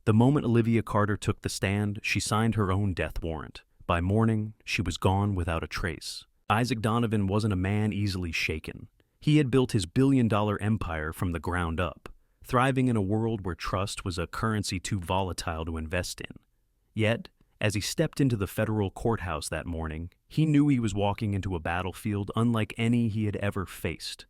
The moment Olivia Carter took the stand, she signed her own death warrant. By morning, she was gone without a trace. Isaac Donovan wasn't a man easily shaken. He had built his billion-dollar empire from the ground up, thriving in a world where trust was a currency too volatile to invest in. Yet, as he stepped into the federal courthouse that morning, he knew he was walking into a battlefield unlike any he had ever faced.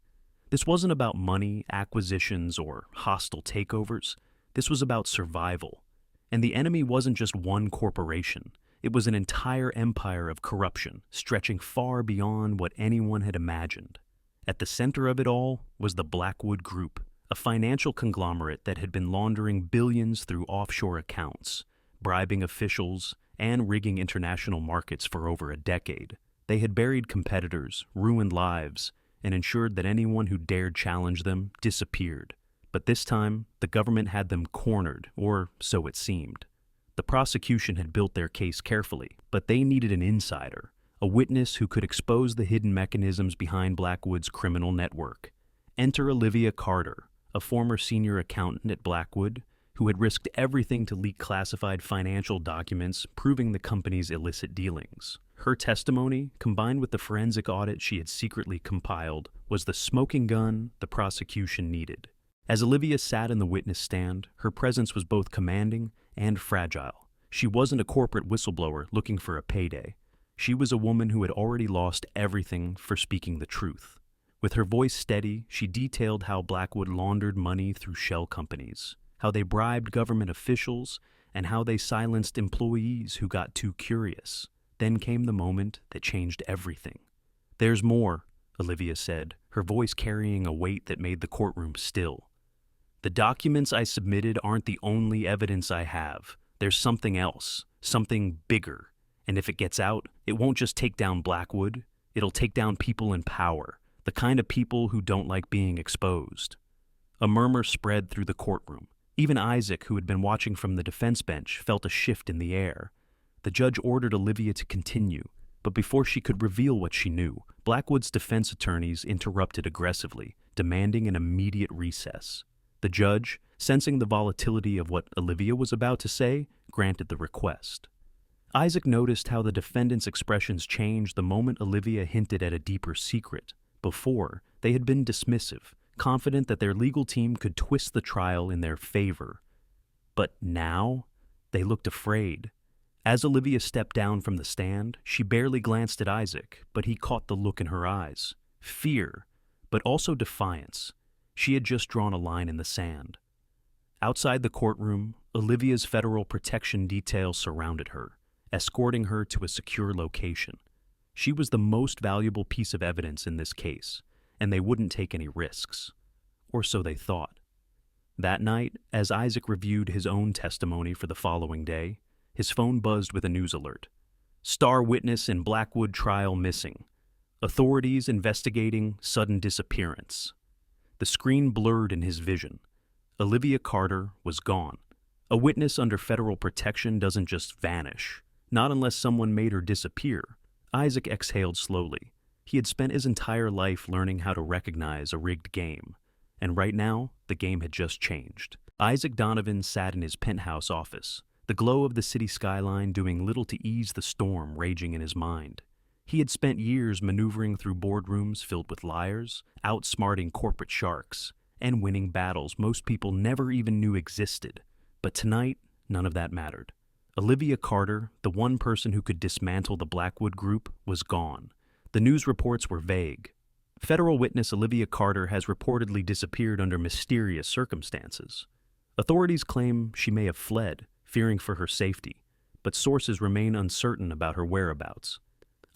This wasn't about money, acquisitions, or hostile takeovers. This was about survival. And the enemy wasn't just one corporation. It was an entire empire of corruption, stretching far beyond what anyone had imagined. At the center of it all was the Blackwood Group, a financial conglomerate that had been laundering billions through offshore accounts, bribing officials, and rigging international markets for over a decade. They had buried competitors, ruined lives, and ensured that anyone who dared challenge them disappeared. But this time, the government had them cornered, or so it seemed. The prosecution had built their case carefully, but they needed an insider, a witness who could expose the hidden mechanisms behind Blackwood's criminal network. Enter Olivia Carter, a former senior accountant at Blackwood, who had risked everything to leak classified financial documents proving the company's illicit dealings. Her testimony, combined with the forensic audit she had secretly compiled, was the smoking gun the prosecution needed. As Olivia sat in the witness stand, her presence was both commanding and fragile. She wasn't a corporate whistleblower looking for a payday. She was a woman who had already lost everything for speaking the truth. With her voice steady, she detailed how Blackwood laundered money through shell companies, how they bribed government officials, and how they silenced employees who got too curious. Then came the moment that changed everything. "There's more," Olivia said, her voice carrying a weight that made the courtroom still. "The documents I submitted aren't the only evidence I have. There's something else, something bigger. And if it gets out, it won't just take down Blackwood, it'll take down people in power, the kind of people who don't like being exposed." A murmur spread through the courtroom. Even Isaac, who had been watching from the defense bench, felt a shift in the air. The judge ordered Olivia to continue, but before she could reveal what she knew, Blackwood's defense attorneys interrupted aggressively, demanding an immediate recess. The judge, sensing the volatility of what Olivia was about to say, granted the request. Isaac noticed how the defendants' expressions changed the moment Olivia hinted at a deeper secret. Before, they had been dismissive, confident that their legal team could twist the trial in their favor. But now, they looked afraid. As Olivia stepped down from the stand, she barely glanced at Isaac, but he caught the look in her eyes. Fear, but also defiance. She had just drawn a line in the sand. Outside the courtroom, Olivia's federal protection detail surrounded her, escorting her to a secure location. She was the most valuable piece of evidence in this case, and they wouldn't take any risks. Or so they thought. That night, as Isaac reviewed his own testimony for the following day, his phone buzzed with a news alert. "Star witness in Blackwood trial missing. Authorities investigating sudden disappearance." The screen blurred in his vision. Olivia Carter was gone. A witness under federal protection doesn't just vanish, not unless someone made her disappear. Isaac exhaled slowly. He had spent his entire life learning how to recognize a rigged game, and right now, the game had just changed. Isaac Donovan sat in his penthouse office, the glow of the city skyline doing little to ease the storm raging in his mind. He had spent years maneuvering through boardrooms filled with liars, outsmarting corporate sharks, and winning battles most people never even knew existed. But tonight, none of that mattered. Olivia Carter, the one person who could dismantle the Blackwood Group, was gone. The news reports were vague. Federal witness Olivia Carter has reportedly disappeared under mysterious circumstances. Authorities claim she may have fled, fearing for her safety, but sources remain uncertain about her whereabouts.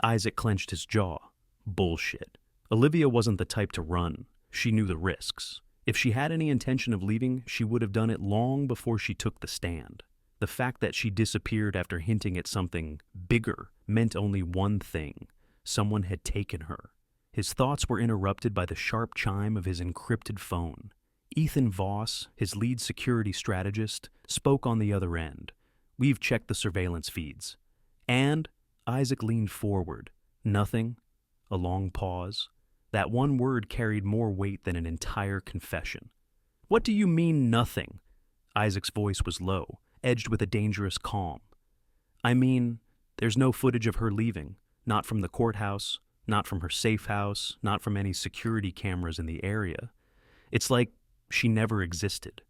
Isaac clenched his jaw. Bullshit. Olivia wasn't the type to run. She knew the risks. If she had any intention of leaving, she would have done it long before she took the stand. The fact that she disappeared after hinting at something bigger meant only one thing. Someone had taken her. His thoughts were interrupted by the sharp chime of his encrypted phone. Ethan Voss, his lead security strategist, spoke on the other end. "We've checked the surveillance feeds." And Isaac leaned forward. "Nothing?" A long pause. That one word carried more weight than an entire confession. "What do you mean, nothing?" Isaac's voice was low, edged with a dangerous calm. I mean, there's no footage of her leaving, not from the courthouse, not from her safe house, not from any security cameras in the area. It's like she never existed.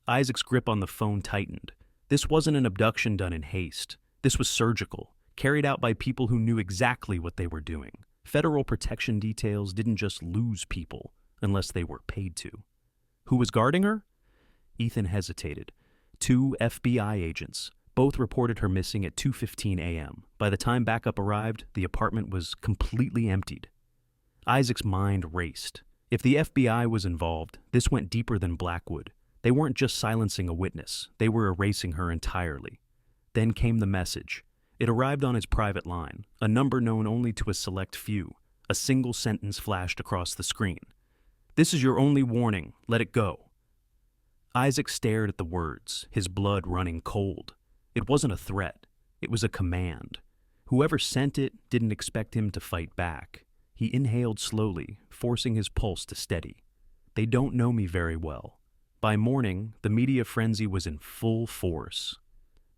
Isaac's grip on the phone tightened. This wasn't an abduction done in haste. This was surgical, carried out by people who knew exactly what they were doing. Federal protection details didn't just lose people unless they were paid to. Who was guarding her? Ethan hesitated. 2 FBI agents. Both reported her missing at 2:15 a.m. By the time backup arrived, the apartment was completely emptied. Isaac's mind raced. If the FBI was involved, this went deeper than Blackwood. They weren't just silencing a witness, they were erasing her entirely. Then came the message. It arrived on his private line, a number known only to a select few. A single sentence flashed across the screen. "This is your only warning. Let it go." Isaac stared at the words, his blood running cold. It wasn't a threat. It was a command. Whoever sent it didn't expect him to fight back. He inhaled slowly, forcing his pulse to steady. They don't know me very well. By morning, the media frenzy was in full force.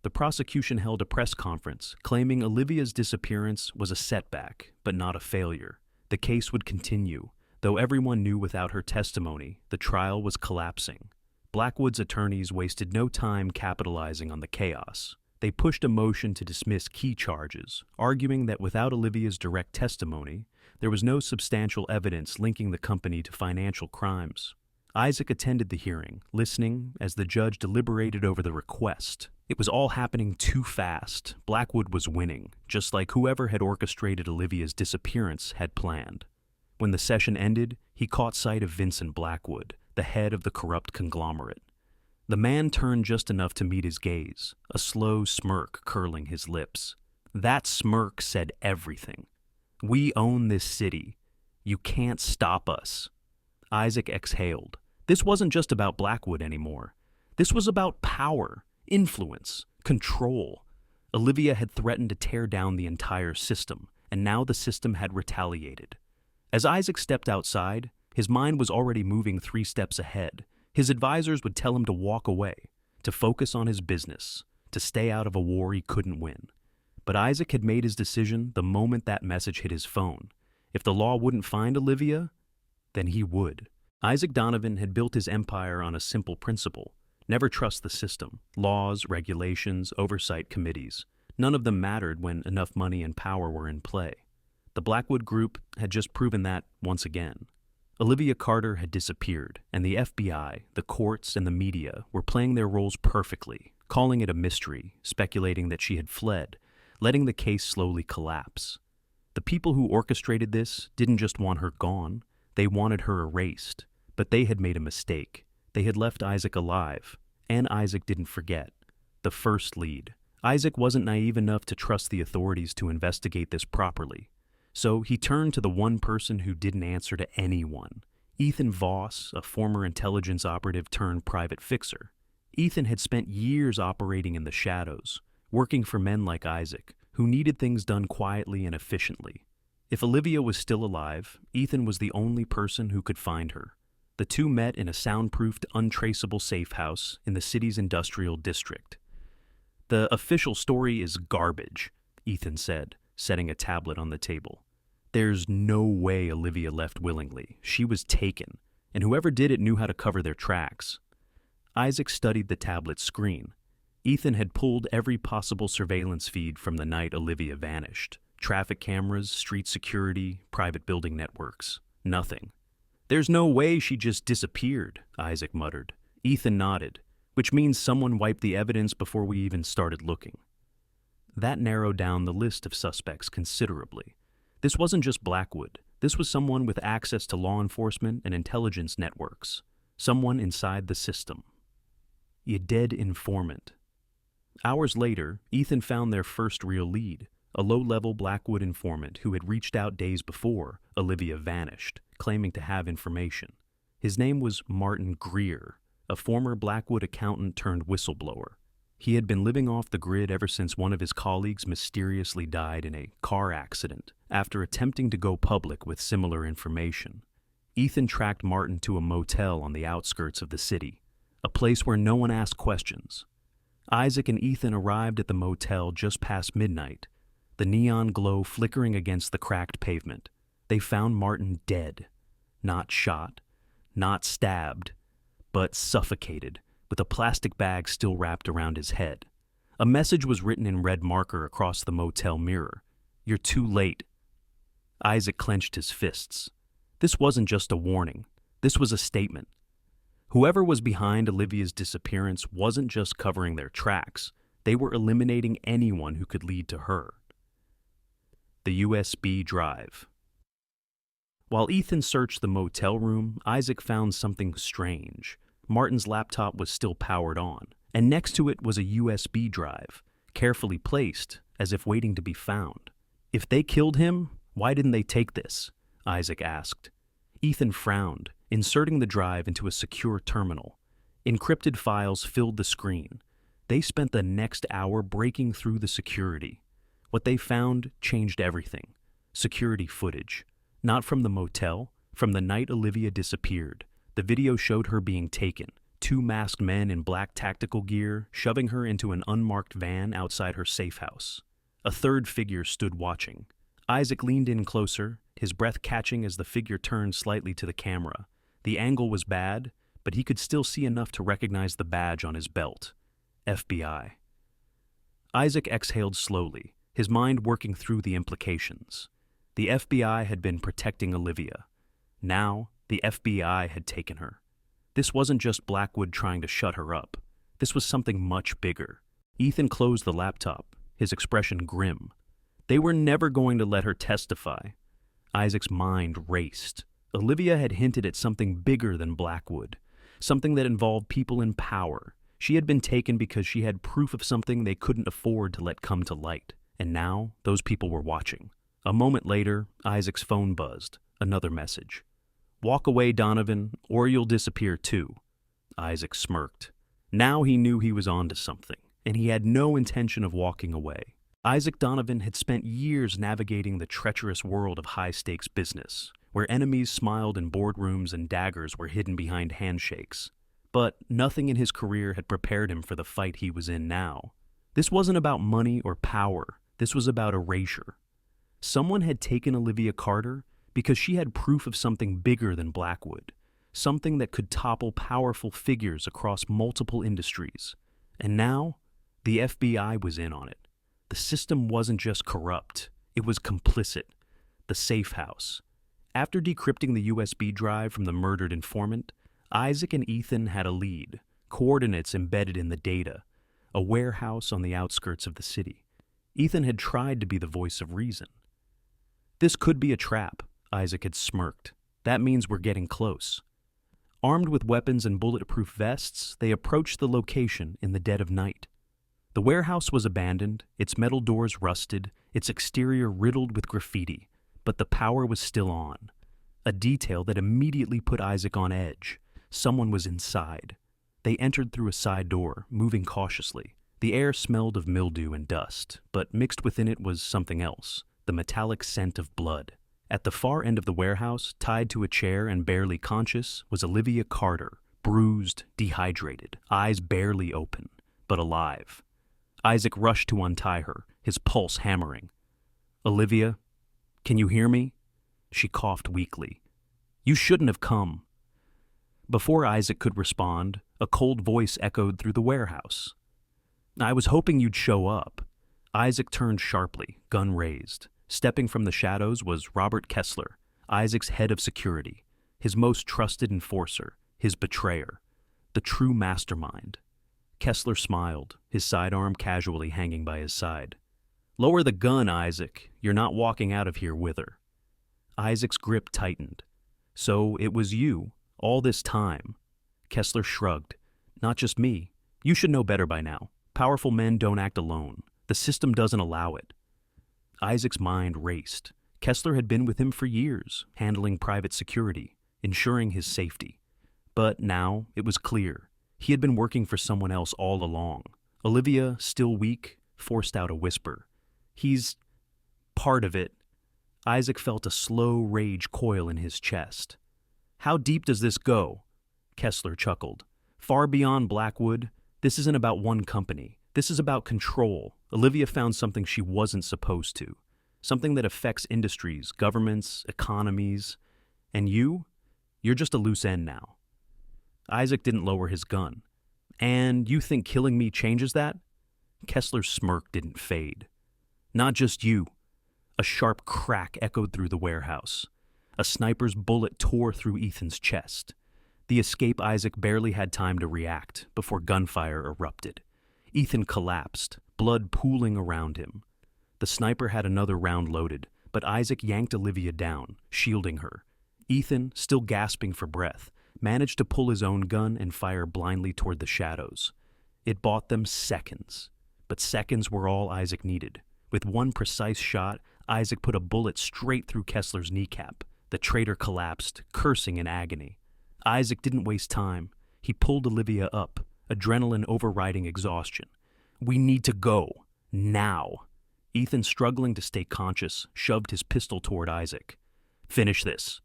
The prosecution held a press conference, claiming Olivia's disappearance was a setback, but not a failure. The case would continue, though everyone knew without her testimony, the trial was collapsing. Blackwood's attorneys wasted no time capitalizing on the chaos. They pushed a motion to dismiss key charges, arguing that without Olivia's direct testimony, there was no substantial evidence linking the company to financial crimes. Isaac attended the hearing, listening as the judge deliberated over the request. It was all happening too fast. Blackwood was winning, just like whoever had orchestrated Olivia's disappearance had planned. When the session ended, he caught sight of Vincent Blackwood, the head of the corrupt conglomerate. The man turned just enough to meet his gaze, a slow smirk curling his lips. That smirk said everything. "We own this city. You can't stop us." Isaac exhaled. This wasn't just about Blackwood anymore. This was about power, influence, control. Olivia had threatened to tear down the entire system, and now the system had retaliated. As Isaac stepped outside, his mind was already moving 3 steps ahead. His advisors would tell him to walk away, to focus on his business, to stay out of a war he couldn't win. But Isaac had made his decision the moment that message hit his phone. If the law wouldn't find Olivia, then he would. Isaac Donovan had built his empire on a simple principle. Never trust the system. Laws, regulations, oversight committees. None of them mattered when enough money and power were in play. The Blackwood Group had just proven that once again. Olivia Carter had disappeared, and the FBI, the courts, and the media were playing their roles perfectly, calling it a mystery, speculating that she had fled, letting the case slowly collapse. The people who orchestrated this didn't just want her gone, they wanted her erased, but they had made a mistake. They had left Isaac alive, and Isaac didn't forget. The first lead. Isaac wasn't naive enough to trust the authorities to investigate this properly. So he turned to the one person who didn't answer to anyone. Ethan Voss, a former intelligence operative turned private fixer. Ethan had spent years operating in the shadows, working for men like Isaac, who needed things done quietly and efficiently. If Olivia was still alive, Ethan was the only person who could find her. The two met in a soundproofed, untraceable safe house in the city's industrial district. "The official story is garbage," Ethan said, setting a tablet on the table. "There's no way Olivia left willingly. She was taken, and whoever did it knew how to cover their tracks." Isaac studied the tablet's screen. Ethan had pulled every possible surveillance feed from the night Olivia vanished. Traffic cameras, street security, private building networks. Nothing. "There's no way she just disappeared," Isaac muttered. Ethan nodded, "which means someone wiped the evidence before we even started looking." That narrowed down the list of suspects considerably. This wasn't just Blackwood. This was someone with access to law enforcement and intelligence networks. Someone inside the system. A dead informant. Hours later, Ethan found their first real lead, a low-level Blackwood informant who had reached out days before Olivia vanished, claiming to have information. His name was Martin Greer, a former Blackwood accountant turned whistleblower. He had been living off the grid ever since one of his colleagues mysteriously died in a car accident after attempting to go public with similar information. Ethan tracked Martin to a motel on the outskirts of the city, a place where no one asked questions. Isaac and Ethan arrived at the motel just past midnight, the neon glow flickering against the cracked pavement. They found Martin dead, not shot, not stabbed, but suffocated, with a plastic bag still wrapped around his head. A message was written in red marker across the motel mirror. "You're too late." Isaac clenched his fists. This wasn't just a warning. This was a statement. Whoever was behind Olivia's disappearance wasn't just covering their tracks. They were eliminating anyone who could lead to her. The USB drive. While Ethan searched the motel room, Isaac found something strange. Martin's laptop was still powered on, and next to it was a USB drive, carefully placed, as if waiting to be found. If they killed him, why didn't they take this? Isaac asked. Ethan frowned, inserting the drive into a secure terminal. Encrypted files filled the screen. They spent the next hour breaking through the security. What they found changed everything. Security footage. Not from the motel, from the night Olivia disappeared. The video showed her being taken, two masked men in black tactical gear shoving her into an unmarked van outside her safe house. A third figure stood watching. Isaac leaned in closer, his breath catching as the figure turned slightly to the camera. The angle was bad, but he could still see enough to recognize the badge on his belt. FBI. Isaac exhaled slowly, his mind working through the implications. The FBI had been protecting Olivia. Now, the FBI had taken her. This wasn't just Blackwood trying to shut her up. This was something much bigger. Ethan closed the laptop, his expression grim. They were never going to let her testify. Isaac's mind raced. Olivia had hinted at something bigger than Blackwood, something that involved people in power. She had been taken because she had proof of something they couldn't afford to let come to light. And now, those people were watching. A moment later, Isaac's phone buzzed. Another message. "Walk away, Donovan, or you'll disappear too." Isaac smirked. Now he knew he was onto something, and he had no intention of walking away. Isaac Donovan had spent years navigating the treacherous world of high-stakes business, where enemies smiled in boardrooms and daggers were hidden behind handshakes. But nothing in his career had prepared him for the fight he was in now. This wasn't about money or power. This was about erasure. Someone had taken Olivia Carter because she had proof of something bigger than Blackwood, something that could topple powerful figures across multiple industries. And now, the FBI was in on it. The system wasn't just corrupt, it was complicit. The safe house. After decrypting the USB drive from the murdered informant, Isaac and Ethan had a lead, coordinates embedded in the data, a warehouse on the outskirts of the city. Ethan had tried to be the voice of reason. "This could be a trap," Isaac had smirked. "That means we're getting close." Armed with weapons and bulletproof vests, they approached the location in the dead of night. The warehouse was abandoned, its metal doors rusted, its exterior riddled with graffiti, but the power was still on. A detail that immediately put Isaac on edge. Someone was inside. They entered through a side door, moving cautiously. The air smelled of mildew and dust, but mixed within it was something else, the metallic scent of blood. At the far end of the warehouse, tied to a chair and barely conscious, was Olivia Carter, bruised, dehydrated, eyes barely open, but alive. Isaac rushed to untie her, his pulse hammering. "Olivia, can you hear me?" She coughed weakly. "You shouldn't have come." Before Isaac could respond, a cold voice echoed through the warehouse. "I was hoping you'd show up." Isaac turned sharply, gun raised. Stepping from the shadows was Robert Kessler, Isaac's head of security, his most trusted enforcer, his betrayer, the true mastermind. Kessler smiled, his sidearm casually hanging by his side. "Lower the gun, Isaac. You're not walking out of here with her." Isaac's grip tightened. "So it was you, all this time." Kessler shrugged. "Not just me. You should know better by now. Powerful men don't act alone. The system doesn't allow it." Isaac's mind raced. Kessler had been with him for years, handling private security, ensuring his safety. But now it was clear. He had been working for someone else all along. Olivia, still weak, forced out a whisper. "He's part of it." Isaac felt a slow rage coil in his chest. "How deep does this go?" Kessler chuckled. "Far beyond Blackwood. This isn't about one company. This is about control. Olivia found something she wasn't supposed to. Something that affects industries, governments, economies. And you're just a loose end now. Isaac didn't lower his gun. And you think killing me changes that? Kessler's smirk didn't fade. Not just you. A sharp crack echoed through the warehouse. A sniper's bullet tore through Ethan's chest. The escape Isaac barely had time to react before gunfire erupted. Ethan collapsed, blood pooling around him. The sniper had another round loaded, but Isaac yanked Olivia down, shielding her. Ethan, still gasping for breath, managed to pull his own gun and fire blindly toward the shadows. It bought them seconds, but seconds were all Isaac needed. With one precise shot, Isaac put a bullet straight through Kessler's kneecap. The traitor collapsed, cursing in agony. Isaac didn't waste time. He pulled Olivia up, adrenaline overriding exhaustion. We need to go. Now. Ethan, struggling to stay conscious, shoved his pistol toward Isaac. Finish this.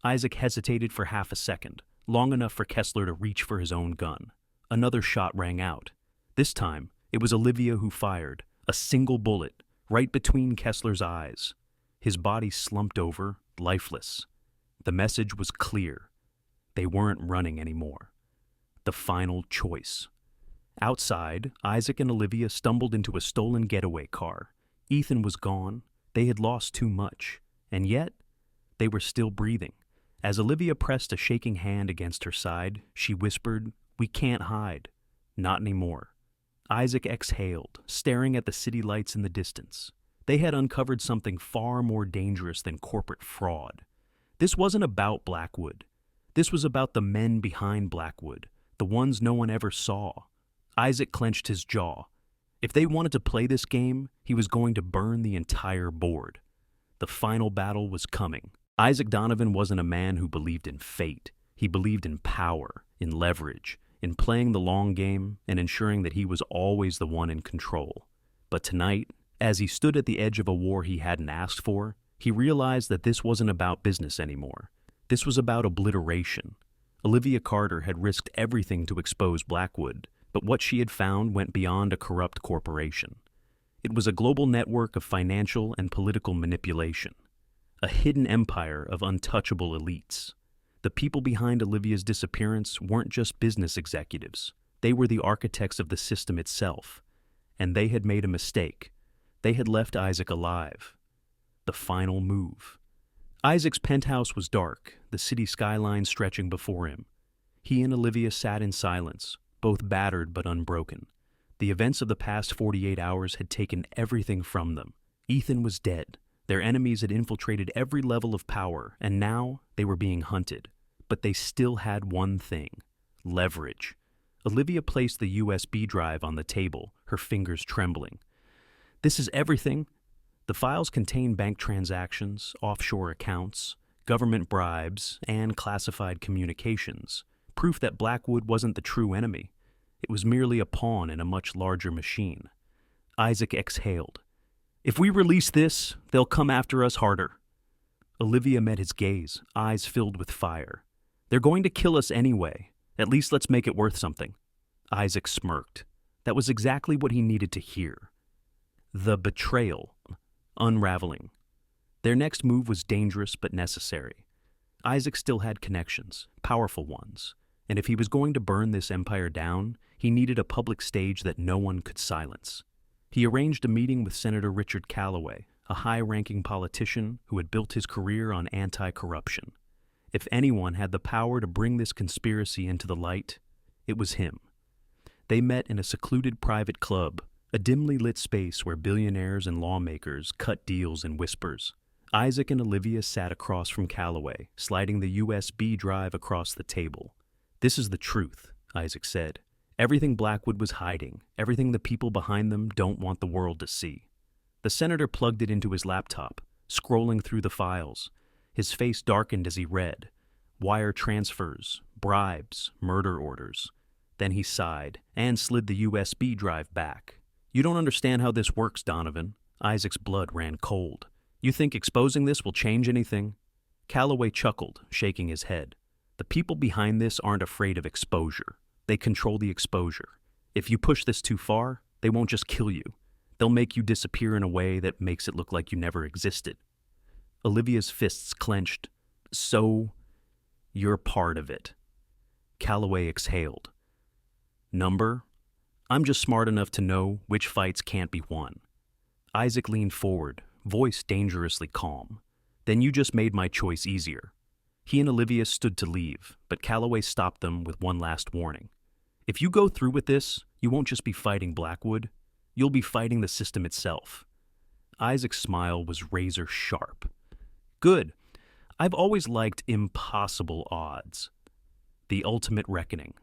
Isaac hesitated for half a second, long enough for Kessler to reach for his own gun. Another shot rang out. This time, it was Olivia who fired, a single bullet, right between Kessler's eyes. His body slumped over, lifeless. The message was clear. They weren't running anymore. The final choice. Outside, Isaac and Olivia stumbled into a stolen getaway car. Ethan was gone. They had lost too much. And yet, they were still breathing. As Olivia pressed a shaking hand against her side, she whispered, "We can't hide. Not anymore." Isaac exhaled, staring at the city lights in the distance. They had uncovered something far more dangerous than corporate fraud. This wasn't about Blackwood. This was about the men behind Blackwood, the ones no one ever saw. Isaac clenched his jaw. If they wanted to play this game, he was going to burn the entire board. The final battle was coming. Isaac Donovan wasn't a man who believed in fate. He believed in power, in leverage, in playing the long game and ensuring that he was always the one in control. But tonight, as he stood at the edge of a war he hadn't asked for, he realized that this wasn't about business anymore. This was about obliteration. Olivia Carter had risked everything to expose Blackwood, but what she had found went beyond a corrupt corporation. It was a global network of financial and political manipulation, a hidden empire of untouchable elites. The people behind Olivia's disappearance weren't just business executives. They were the architects of the system itself, and they had made a mistake. They had left Isaac alive. The final move. Isaac's penthouse was dark, the city skyline stretching before him. He and Olivia sat in silence, both battered but unbroken. The events of the past 48 hours had taken everything from them. Ethan was dead. Their enemies had infiltrated every level of power, and now they were being hunted. But they still had one thing: leverage. Olivia placed the USB drive on the table, her fingers trembling. "This is everything." The files contain bank transactions, offshore accounts, government bribes, and classified communications, proof that Blackwood wasn't the true enemy. It was merely a pawn in a much larger machine. Isaac exhaled. "If we release this, they'll come after us harder." Olivia met his gaze, eyes filled with fire. "They're going to kill us anyway. At least let's make it worth something." Isaac smirked. That was exactly what he needed to hear. The betrayal. Unraveling. Their next move was dangerous but necessary. Isaac still had connections, powerful ones, and if he was going to burn this empire down, he needed a public stage that no one could silence. He arranged a meeting with Senator Richard Callaway, a high-ranking politician who had built his career on anti-corruption. If anyone had the power to bring this conspiracy into the light, it was him. They met in a secluded private club, a dimly lit space where billionaires and lawmakers cut deals in whispers. Isaac and Olivia sat across from Callaway, sliding the USB drive across the table. "This is the truth," Isaac said. "Everything Blackwood was hiding, everything the people behind them don't want the world to see." The senator plugged it into his laptop, scrolling through the files. His face darkened as he read. Wire transfers, bribes, murder orders. Then he sighed and slid the USB drive back. "You don't understand how this works, Donovan." Isaac's blood ran cold. "You think exposing this will change anything?" Callaway chuckled, shaking his head. "The people behind this aren't afraid of exposure. They control the exposure. If you push this too far, They won't just kill you. They'll make you disappear in a way that makes it look like you never existed. Olivia's fists clenched. So, you're part of it. Calloway exhaled. Number? I'm just smart enough to know which fights can't be won. Isaac leaned forward, voice dangerously calm. Then you just made my choice easier. He and Olivia stood to leave, but Calloway stopped them with one last warning. If you go through with this, you won't just be fighting Blackwood, you'll be fighting the system itself. Isaac's smile was razor sharp. Good. I've always liked impossible odds. The ultimate reckoning.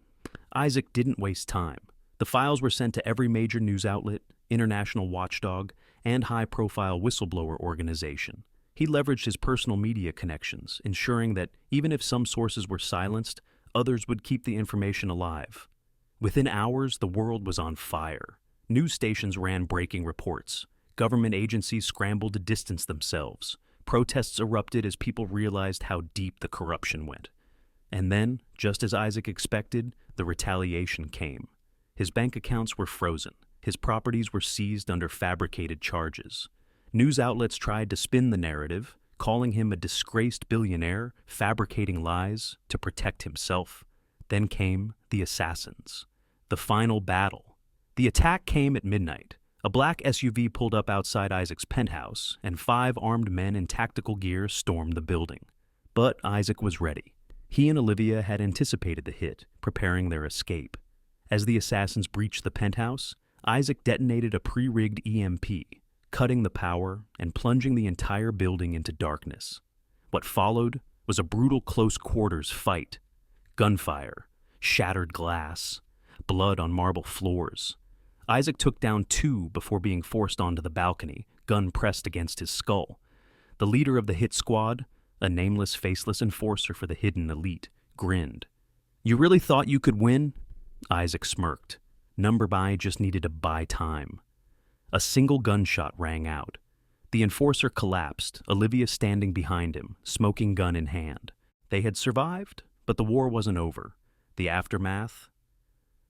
Isaac didn't waste time. The files were sent to every major news outlet, international watchdog, and high-profile whistleblower organization. He leveraged his personal media connections, ensuring that even if some sources were silenced, others would keep the information alive. Within hours, the world was on fire. News stations ran breaking reports. Government agencies scrambled to distance themselves. Protests erupted as people realized how deep the corruption went. And then, just as Isaac expected, the retaliation came. His bank accounts were frozen. His properties were seized under fabricated charges. News outlets tried to spin the narrative, calling him a disgraced billionaire, fabricating lies to protect himself. Then came the assassins. The final battle. The attack came at midnight. A black SUV pulled up outside Isaac's penthouse, and 5 armed men in tactical gear stormed the building. But Isaac was ready. He and Olivia had anticipated the hit, preparing their escape. As the assassins breached the penthouse, Isaac detonated a pre-rigged EMP, cutting the power and plunging the entire building into darkness. What followed was a brutal close-quarters fight. Gunfire, shattered glass, blood on marble floors. Isaac took down 2 before being forced onto the balcony, gun pressed against his skull. The leader of the hit squad, a nameless, faceless enforcer for the hidden elite, grinned. "You really thought you could win?" Isaac smirked. Number By just needed to buy time. A single gunshot rang out. The enforcer collapsed, Olivia standing behind him, smoking gun in hand. They had survived, but the war wasn't over. The aftermath?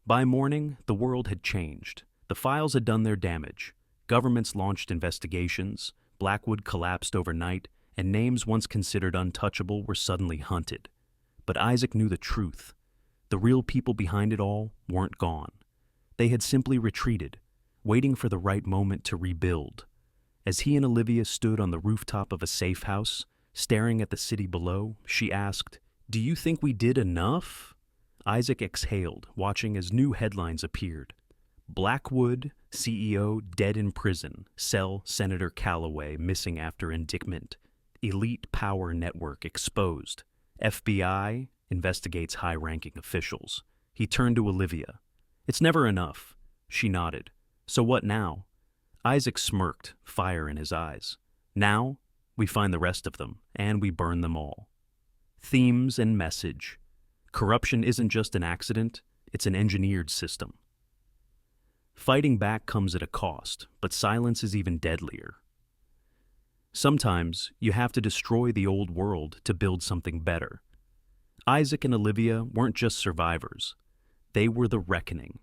By morning, the world had changed. The files had done their damage. Governments launched investigations, Blackwood collapsed overnight, and names once considered untouchable were suddenly hunted. But Isaac knew the truth. The real people behind it all weren't gone. They had simply retreated, waiting for the right moment to rebuild. As he and Olivia stood on the rooftop of a safe house, staring at the city below, she asked, "Do you think we did enough?" Isaac exhaled, watching as new headlines appeared. Blackwood, CEO dead in prison, cell Senator Calloway missing after indictment. Elite power network exposed. FBI investigates high-ranking officials. He turned to Olivia. "It's never enough." She nodded. "So what now?" Isaac smirked, fire in his eyes. "Now, we find the rest of them, and we burn them all." Themes and message. Corruption isn't just an accident, it's an engineered system. Fighting back comes at a cost, but silence is even deadlier. Sometimes, you have to destroy the old world to build something better. Isaac and Olivia weren't just survivors. They were the reckoning.